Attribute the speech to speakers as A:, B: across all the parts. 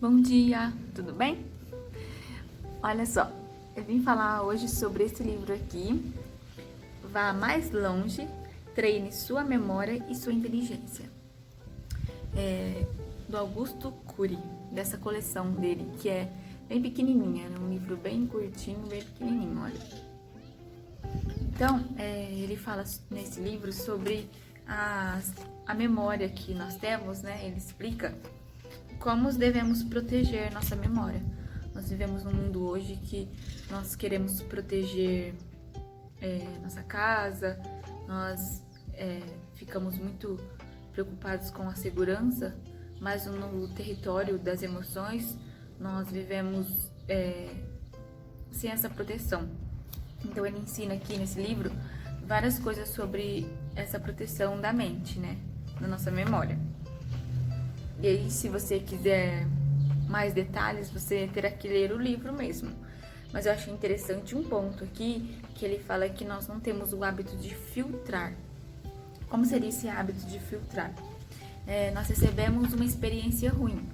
A: Bom dia, tudo bem? Olha só, eu vim falar hoje sobre esse livro aqui, Vá Mais Longe, Treine Sua Memória e Sua Inteligência, do Augusto Cury, dessa coleção dele, que é bem pequenininha, é um livro bem curtinho, bem pequenininho, olha. Então, ele fala nesse livro sobre a memória que nós temos, né? Ele explica como devemos proteger nossa memória. Nós vivemos num mundo hoje que nós queremos proteger nossa casa, nós ficamos muito preocupados com a segurança, mas no território das emoções nós vivemos sem essa proteção. Então ele ensina aqui nesse livro várias coisas sobre essa proteção da mente, né, da nossa memória. E aí, se você quiser mais detalhes, você terá que ler o livro mesmo. Mas eu achei interessante um ponto aqui, que ele fala que nós não temos o hábito de filtrar. Como seria esse hábito de filtrar? Nós recebemos uma experiência ruim.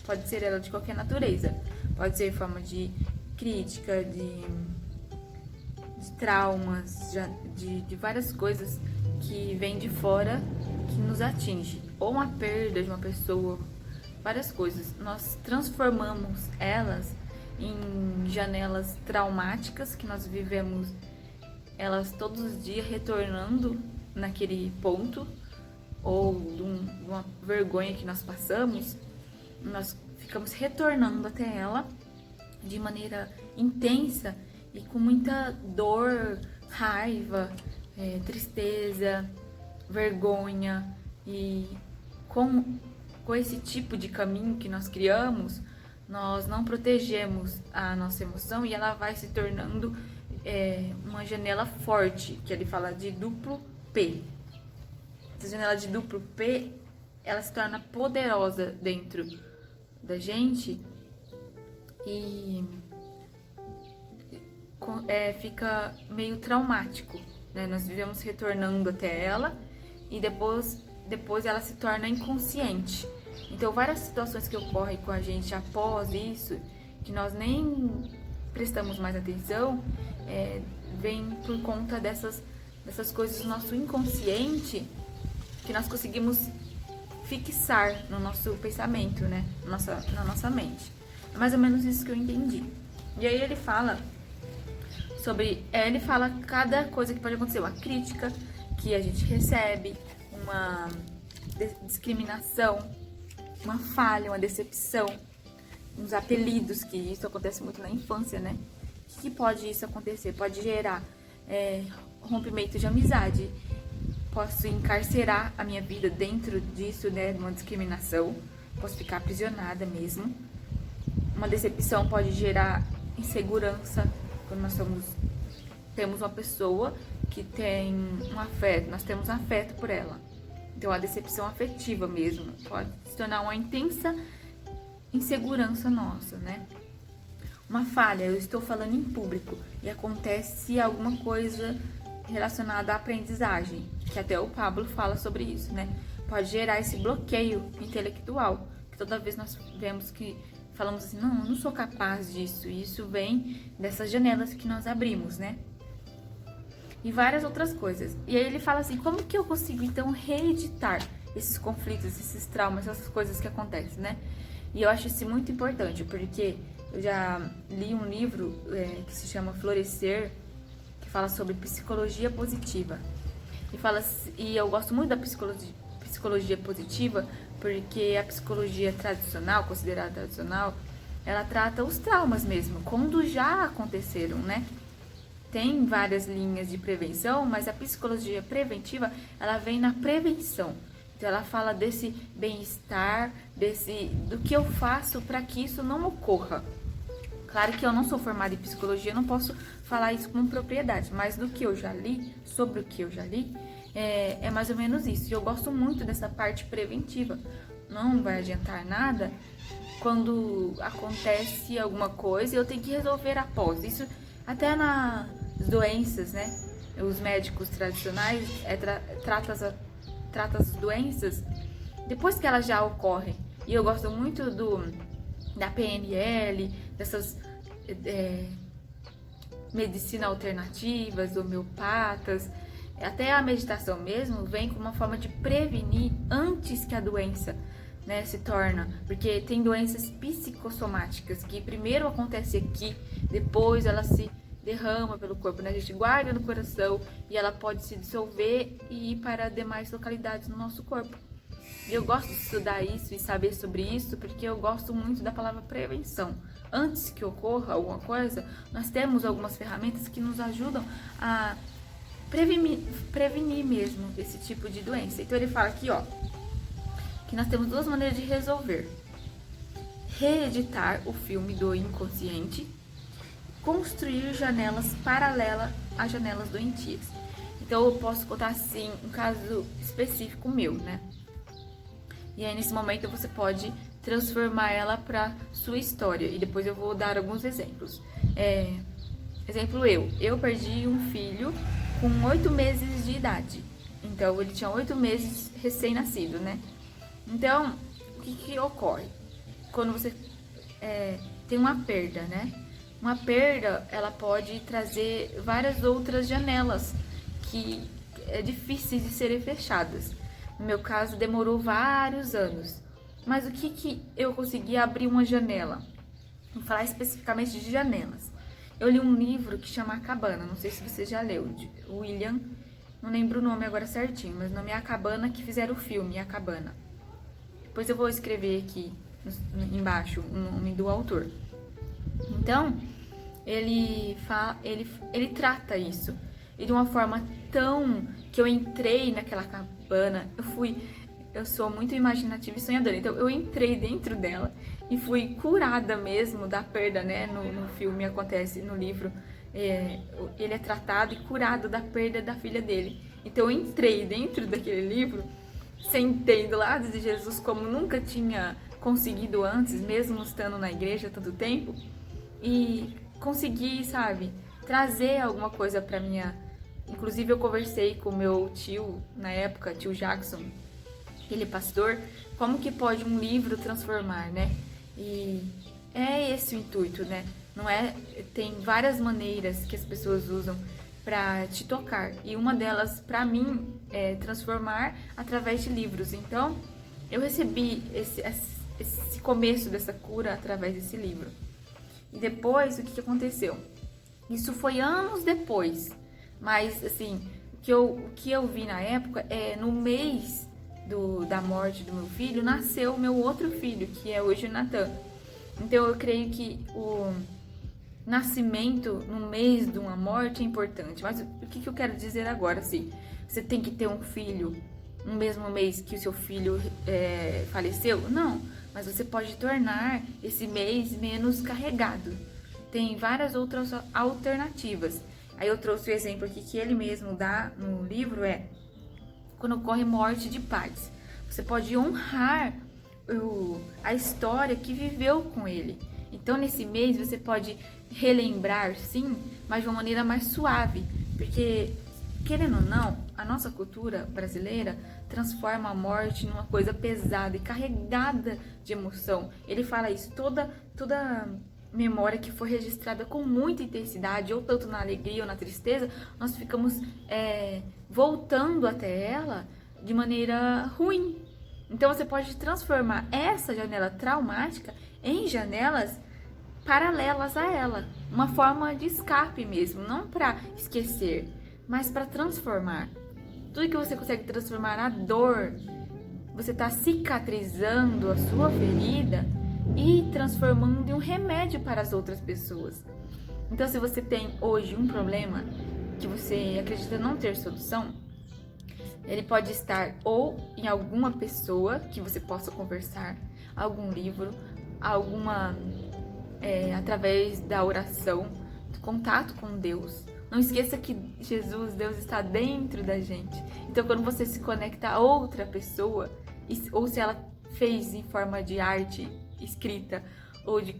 A: Pode ser ela de qualquer natureza. Pode ser em forma de crítica, de traumas, de várias coisas que vêm de fora que nos atinge. Ou uma perda de uma pessoa, várias coisas. Nós transformamos elas em janelas traumáticas que nós vivemos elas todos os dias retornando naquele ponto, ou de uma vergonha que nós passamos, nós ficamos retornando até ela de maneira intensa e com muita dor, raiva, tristeza, vergonha. E com esse tipo de caminho que nós criamos, nós não protegemos a nossa emoção e ela vai se tornando uma janela forte, que ele fala de duplo P. Essa janela de duplo P, ela se torna poderosa dentro da gente e fica meio traumático, né? Nós vivemos retornando até ela e depois ela se torna inconsciente. Então, várias situações que ocorrem com a gente após isso, que nós nem prestamos mais atenção, vem por conta dessas coisas do nosso inconsciente que nós conseguimos fixar no nosso pensamento, né? Na nossa mente. É mais ou menos isso que eu entendi. E aí ele fala sobre... ele fala cada coisa que pode acontecer. Uma crítica que a gente recebe, uma discriminação, uma falha, uma decepção, uns apelidos, que isso acontece muito na infância, né? O que pode isso acontecer? Pode gerar rompimento de amizade. Posso encarcerar a minha vida dentro disso, né? De uma discriminação. Posso ficar aprisionada mesmo. Uma decepção pode gerar insegurança. Quando nós temos uma pessoa que tem um afeto, nós temos um afeto por ela. Então, a decepção afetiva mesmo pode se tornar uma intensa insegurança nossa, né? Uma falha, eu estou falando em público e acontece alguma coisa relacionada à aprendizagem, que até o Pablo fala sobre isso, né? Pode gerar esse bloqueio intelectual, que toda vez nós vemos que falamos assim, não, eu não sou capaz disso, e isso vem dessas janelas que nós abrimos, né? E várias outras coisas. E aí ele fala assim, como que eu consigo então reeditar esses conflitos, esses traumas, essas coisas que acontecem, né? E eu acho isso muito importante, porque eu já li um livro que se chama Florescer, que fala sobre psicologia positiva. E eu gosto muito da psicologia positiva, porque a psicologia tradicional, considerada tradicional, ela trata os traumas mesmo, quando já aconteceram, né? Tem várias linhas de prevenção, mas a psicologia preventiva, ela vem na prevenção. Então, ela fala desse bem-estar, do que eu faço para que isso não ocorra. Claro que eu não sou formada em psicologia, não posso falar isso com propriedade, mas do que eu já li, sobre o que eu já li, é mais ou menos isso. E eu gosto muito dessa parte preventiva. Não vai adiantar nada quando acontece alguma coisa e eu tenho que resolver após. Isso até nas doenças, né? Os médicos tradicionais tratam as doenças depois que elas já ocorrem. E eu gosto muito da PNL, dessas medicina alternativas, homeopatas, até a meditação mesmo vem como uma forma de prevenir antes que a doença, né, se torna, porque tem doenças psicossomáticas que primeiro acontece aqui, depois ela se derrama pelo corpo, né? A gente guarda no coração e ela pode se dissolver e ir para demais localidades no nosso corpo. E eu gosto de estudar isso e saber sobre isso porque eu gosto muito da palavra prevenção. Antes que ocorra alguma coisa, nós temos algumas ferramentas que nos ajudam a prevenir mesmo esse tipo de doença. Então ele fala aqui, ó, que nós temos duas maneiras de resolver: reeditar o filme do inconsciente, construir janelas paralelas às janelas doentias. Então eu posso contar assim um caso específico meu, né? E aí nesse momento você pode transformar ela para sua história. E depois eu vou dar alguns exemplos. Exemplo eu perdi um filho com 8 meses de idade. Então ele tinha 8 meses recém-nascido, né? Então o que ocorre? Quando você tem uma perda, né? Uma perda, ela pode trazer várias outras janelas que é difíceis de serem fechadas. No meu caso, demorou vários anos. Mas o que eu consegui abrir uma janela? Vou falar especificamente de janelas. Eu li um livro que chama A Cabana, não sei se você já leu, de William, não lembro o nome agora certinho, mas o nome é A Cabana, que fizeram o filme, A Cabana. Depois eu vou escrever aqui embaixo o nome do autor. Então, ele trata isso. E de uma forma tão que eu entrei naquela cabana, eu sou muito imaginativa e sonhadora, então eu entrei dentro dela e fui curada mesmo da perda, né? No filme acontece, no livro, ele é tratado e curado da perda da filha dele. Então eu entrei dentro daquele livro, sentei do lado de Jesus como nunca tinha conseguido antes, mesmo estando na igreja há tanto tempo, e consegui, sabe, trazer alguma coisa pra minha... Inclusive eu conversei com meu tio, na época, tio Jackson, ele é pastor, como que pode um livro transformar, né? E é esse o intuito, né? Não é... Tem várias maneiras que as pessoas usam pra te tocar, e uma delas, pra mim, é transformar através de livros. Então, eu recebi esse começo dessa cura através desse livro. E depois, o que aconteceu? Isso foi anos depois, mas assim, o que eu vi na época no mês da morte do meu filho, nasceu o meu outro filho, que é hoje o Nathan. Então eu creio que o nascimento no mês de uma morte é importante. Mas o que eu quero dizer agora, assim, você tem que ter um filho no mesmo mês que o seu filho faleceu? Não, mas você pode tornar esse mês menos carregado. Tem várias outras alternativas. Aí eu trouxe o exemplo aqui que ele mesmo dá no livro, quando ocorre morte de pais. Você pode honrar a história que viveu com ele. Então nesse mês você pode relembrar, sim, mas de uma maneira mais suave. Porque, querendo ou não, a nossa cultura brasileira transforma a morte numa coisa pesada e carregada de emoção. Ele fala isso, toda memória que foi registrada com muita intensidade, ou tanto na alegria ou na tristeza, nós ficamos voltando até ela de maneira ruim. Então você pode transformar essa janela traumática em janelas paralelas a ela, uma forma de escape mesmo, não para esquecer, mas para transformar. Tudo que você consegue transformar a dor, você está cicatrizando a sua ferida e transformando em um remédio para as outras pessoas. Então, se você tem hoje um problema que você acredita não ter solução, ele pode estar ou em alguma pessoa que você possa conversar, algum livro, através da oração, do contato com Deus. Não esqueça que Deus está dentro da gente. Então, quando você se conecta a outra pessoa, ou se ela fez em forma de arte escrita ou de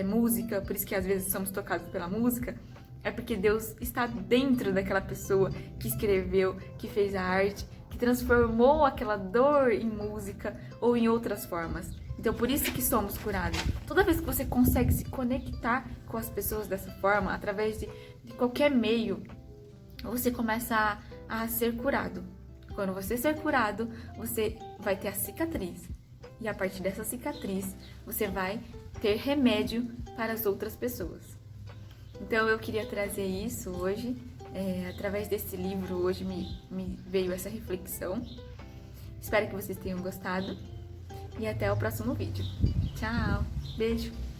A: música, por isso que às vezes somos tocados pela música, é porque Deus está dentro daquela pessoa que escreveu, que fez a arte, que transformou aquela dor em música ou em outras formas. Então, por isso que somos curados. Toda vez que você consegue se conectar com as pessoas dessa forma, através de qualquer meio, você começa a ser curado. Quando você ser curado, você vai ter a cicatriz. E a partir dessa cicatriz, você vai ter remédio para as outras pessoas. Então, eu queria trazer isso hoje. Através desse livro, hoje me veio essa reflexão. Espero que vocês tenham gostado. E até o próximo vídeo. Tchau! Beijo!